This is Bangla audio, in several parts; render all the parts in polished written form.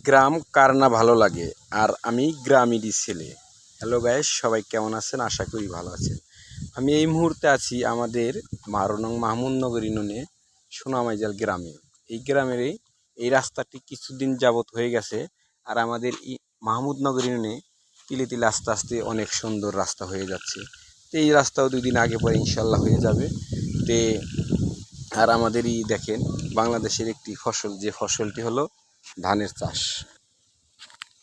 গ্রাম কার না ভালো লাগে, আর আমি গ্রামেরই ছেলে। হ্যালো গাইস, সবাই কেমন আছেন? আশা করি ভালো আছেন। আমি এই মুহূর্তে আছি আমাদের 12 নং মাহমুদনগর ইউনিয়নে সোনামাইজাল গ্রামে। এই গ্রামের এই রাস্তাটি কিছুদিন যাবৎ হয়ে গেছে, আর আমাদের মাহমুদনগর ইউনিয়নে তিলে তিলে আস্তে আস্তে অনেক সুন্দর রাস্তা হয়ে যাচ্ছে। তো এই রাস্তাও 2 দিন আগে পরে ইনশাল্লাহ হয়ে যাবে। তে আর আমাদেরই দেখেন, বাংলাদেশের একটি ফসল, যে ফসলটি হলো ধানের চাষ।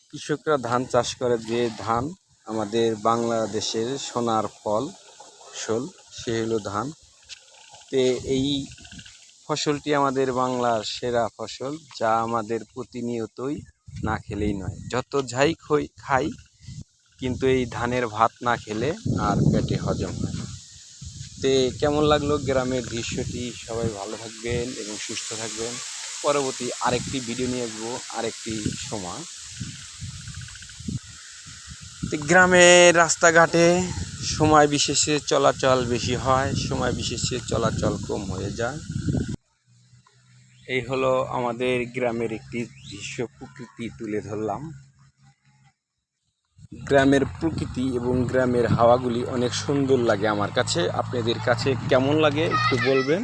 কৃষকরা ধান চাষ করে, যে ধান আমাদের বাংলাদেশের সোনার ফসল, সে হলো ধান। তে এই ফসলটি আমাদের বাংলার সেরা ফসল, যা আমাদের প্রতিনিয়তই না খেলেই নয়। যত যাই খাই, কিন্তু এই ধানের ভাত না খেলে আর পেটে হজম হয় না। তে কেমন লাগলো গ্রামের দৃশ্যটি? সবাই ভালো থাকবেন এবং সুস্থ থাকবেন। পরবর্তী আরেকটি ভিডিও নিয়ে আসবো আরেকটি সময়। গ্রামের রাস্তাঘাটে সময় বিশেষে চলাচল বেশি হয়, সময় বিশেষে চলাচল কম হয়ে যায়। এই হলো আমাদের গ্রামের একটি দৃশ্য, প্রকৃতি তুলে ধরলাম। গ্রামের প্রকৃতি এবং গ্রামের হাওয়াগুলি অনেক সুন্দর লাগে আমার কাছে। আপনাদের কাছে কেমন লাগে একটু বলবেন।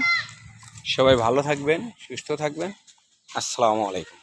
সবাই ভালো থাকবেন, সুস্থ থাকবেন। আসসালামু আলাইকুম।